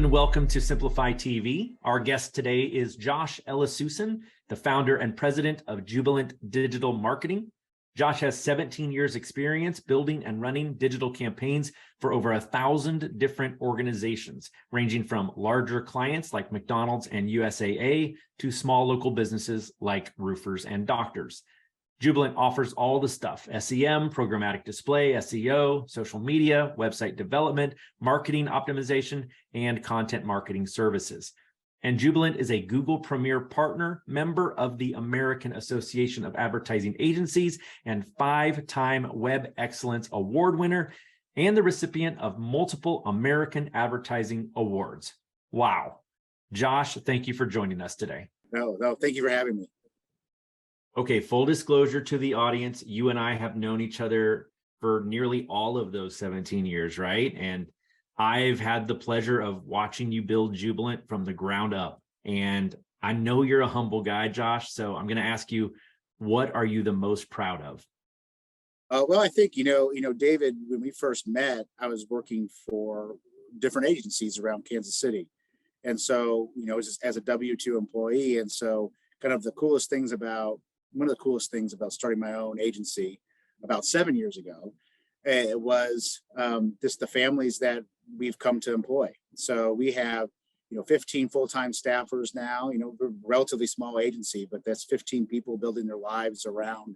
and welcome to Simplifi TV. Our guest today is Josh Eliseuson, the founder and president of Jubilant Digital Marketing. Josh has 17 years experience building and running digital campaigns for over 1,000 different organizations, ranging from larger clients like McDonald's and USAA to small local businesses like roofers and doctors. Jubilant offers all the stuff: SEM, programmatic display, SEO, social media, website development, marketing optimization, and content marketing services. And Jubilant is a Google Premier Partner, member of the American Association of Advertising Agencies, and 5-time Web Excellence Award winner, and the recipient of multiple American Advertising Awards. Wow. Josh, thank you for joining us today. No, thank you for having me. Okay, full disclosure to the audience, you and I have known each other for nearly all of those 17 years, right? And I've had the pleasure of watching you build Jubilant from the ground up. And I know you're a humble guy, Josh, so I'm going to ask you, what are you the most proud of? Well, I think, David, when we first met, I was working for different agencies around Kansas City. And so, just as a W-2 employee. And so kind of one of the coolest things about starting my own agency about 7 years ago, it was just the families that we've come to employ. So we have, 15 full-time staffers now. We're a relatively small agency, but that's 15 people building their lives around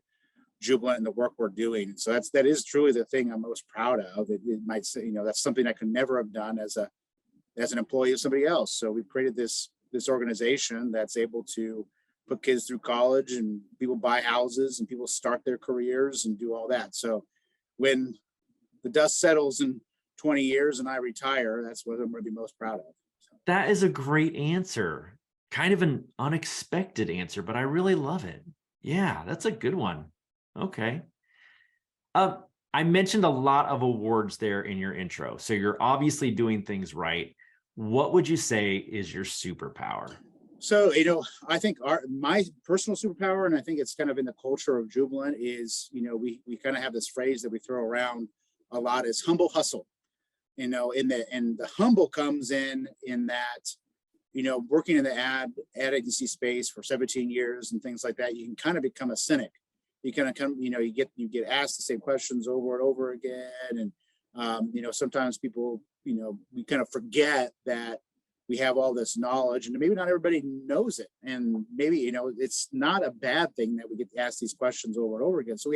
Jubilant and the work we're doing. So that is truly the thing I'm most proud of. It might say, that's something I could never have done as an employee of somebody else. So we've created this organization that's able to put kids through college, and people buy houses, and people start their careers and do all that. So when the dust settles in 20 years and I retire, that's what I'm going to be most proud of. So. That is a great answer. Kind of an unexpected answer, but I really love it. Yeah, that's a good one. Okay. I mentioned a lot of awards there in your intro. So you're obviously doing things right. What would you say is your superpower? So, I think my personal superpower, and I think it's kind of in the culture of Jubilant, is, we kind of have this phrase that we throw around a lot, is humble hustle. And the humble comes in that, working in the ad agency space for 17 years and things like that, you can kind of become a cynic. You kind of you get asked the same questions over and over again. And, sometimes people, we kind of forget that we have all this knowledge, and maybe not everybody knows it. And maybe, it's not a bad thing that we get asked these questions over and over again. So we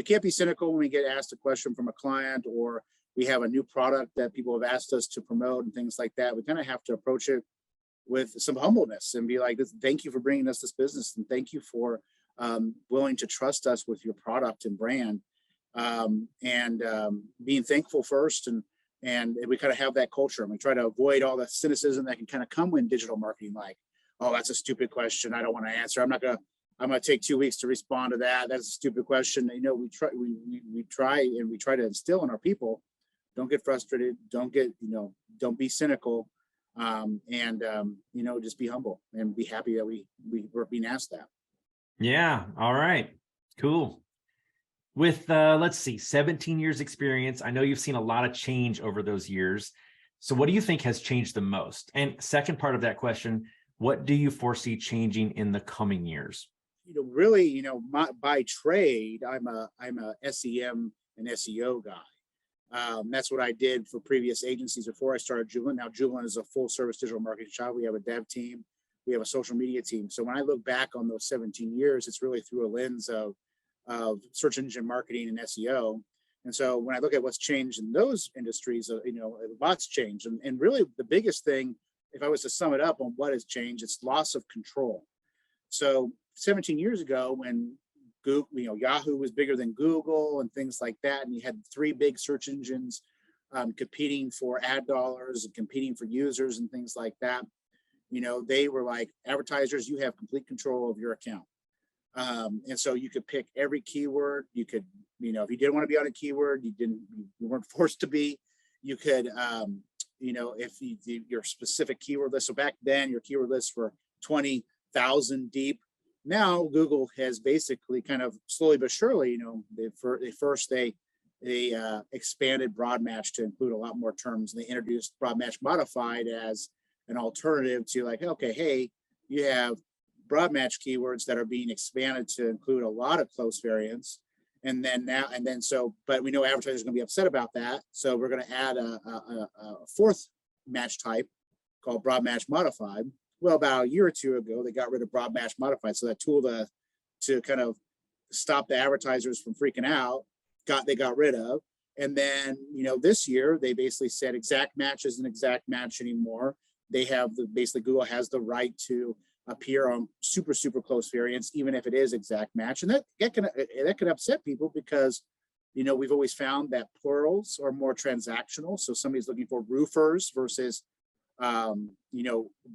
can't be cynical when we get asked a question from a client, or we have a new product that people have asked us to promote and things like that. We kind of have to approach it with some humbleness and be like, thank you for bringing us this business. And thank you for willing to trust us with your product and brand, and being thankful first. And we kind of have that culture, and we try to avoid all the cynicism that can kind of come with digital marketing, like, oh, that's a stupid question, I don't want to answer. I'm going to take 2 weeks to respond to that. That's a stupid question. We try to instill in our people, don't get frustrated, don't be cynical, and just be humble and be happy that we're being asked that. Yeah. All right. Cool. With, let's see, 17 years experience, I know you've seen a lot of change over those years. So what do you think has changed the most? And second part of that question, what do you foresee changing in the coming years? Really, by trade, I'm a SEM and SEO guy. That's what I did for previous agencies before I started Jubilant. Now Jubilant is a full service digital marketing shop. We have a dev team. We have a social media team. So when I look back on those 17 years, it's really through a lens of search engine marketing and SEO. And so when I look at what's changed in those industries, a lot's changed. And really the biggest thing, if I was to sum it up on what has changed, it's loss of control. So 17 years ago, when Google, Yahoo was bigger than Google and things like that, and you had 3 big search engines competing for ad dollars and competing for users and things like that, they were like, advertisers, you have complete control of your account. And so you could pick every keyword. You could, if you didn't want to be on a keyword, you weren't forced to be. You could, if your specific keyword list. So back then, your keyword lists were 20,000 deep. Now Google has basically kind of slowly but surely, they they expanded broad match to include a lot more terms, and they introduced broad match modified as an alternative to like, okay, hey, you have broad match keywords that are being expanded to include a lot of close variants. And then but we know advertisers are going to be upset about that. So we're going to add a fourth match type called broad match modified. Well, about a year or two ago, they got rid of broad match modified. So that tool to kind of stop the advertisers from freaking out, they got rid of. And then, this year they basically said exact match isn't exact match anymore. They have basically Google has the right to appear on super, super close variants, even if it is exact match. And that can upset people because, we've always found that plurals are more transactional. So somebody's looking for roofers versus,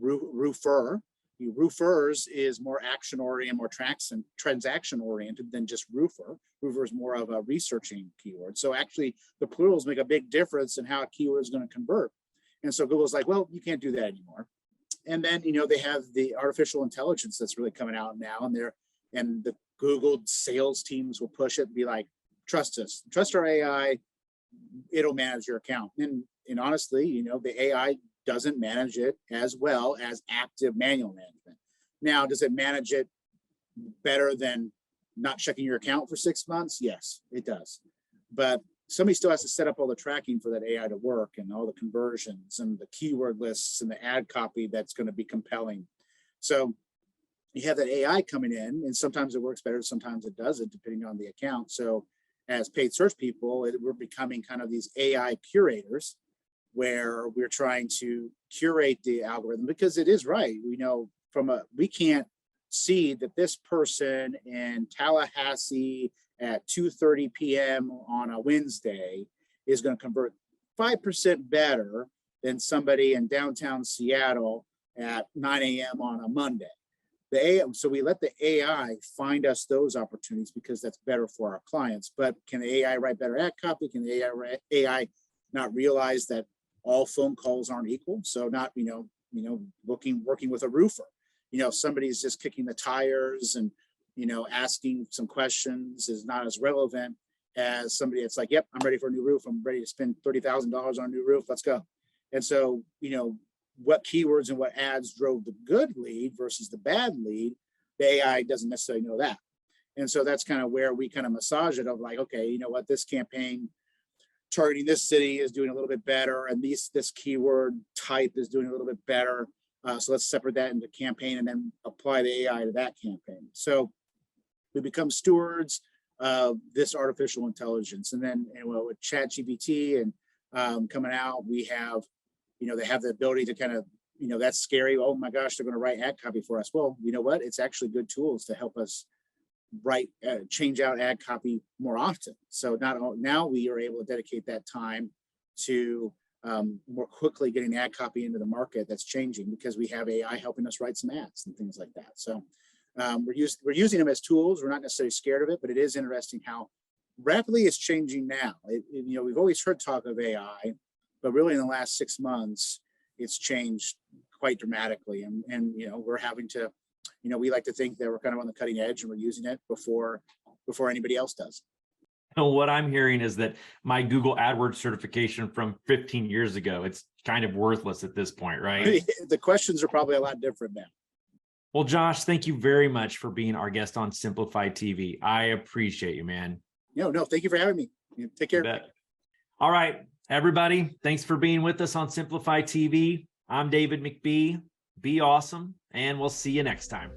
roofer. Roofers is more action oriented, more transaction oriented than just roofer. Roofer is more of a researching keyword. So actually the plurals make a big difference in how a keyword is going to convert. And so Google's like, well, you can't do that anymore. And then, they have the artificial intelligence that's really coming out now, and the Google sales teams will push it and be like, trust us, trust our AI, it'll manage your account. And honestly, the AI doesn't manage it as well as active manual management. Now, does it manage it better than not checking your account for 6 months? Yes, it does. But somebody still has to set up all the tracking for that AI to work, and all the conversions and the keyword lists and the ad copy that's going to be compelling. So you have that AI coming in, and sometimes it works better, sometimes it doesn't, depending on the account. So as paid search people, we're becoming kind of these AI curators, where we're trying to curate the algorithm, because it is right. We can't see that this person in Tallahassee at 2:30 p.m. on a Wednesday is going to convert 5% better than somebody in downtown Seattle at 9 a.m. on a Monday. So we let the AI find us those opportunities because that's better for our clients. But can the AI write better ad copy? Can the AI not realize that all phone calls aren't equal? So not, working with a roofer, somebody's just kicking the tires and, asking some questions is not as relevant as somebody that's like, yep, I'm ready for a new roof. I'm ready to spend $30,000 on a new roof. Let's go. And so, what keywords and what ads drove the good lead versus the bad lead, the AI doesn't necessarily know that. And so that's kind of where we kind of massage it of like, okay, you know what, this campaign targeting this city is doing a little bit better, and this keyword type is doing a little bit better. So let's separate that into campaign and then apply the AI to that campaign. So we become stewards of this artificial intelligence. And then with ChatGPT and coming out, we have, they have the ability to kind of, that's scary. Oh my gosh, they're going to write ad copy for us. Well, you know what? It's actually good tools to help us change out ad copy more often. So now we are able to dedicate that time to more quickly getting ad copy into the market that's changing, because we have AI helping us write some ads and things like that. So we're using them as tools. We're not necessarily scared of it, but it is interesting how rapidly it's changing now. We've always heard talk of AI, but really in the last 6 months, it's changed quite dramatically. And we're having to, we like to think that we're kind of on the cutting edge and we're using it before anybody else does. What I'm hearing is that my Google AdWords certification from 15 years ago, it's kind of worthless at this point, right? The questions are probably a lot different now. Well, Josh, thank you very much for being our guest on Simplifi TV. I appreciate you, man. No, thank you for having me. Take care. All right, everybody, thanks for being with us on Simplifi TV. I'm David McBee. Be awesome, and we'll see you next time.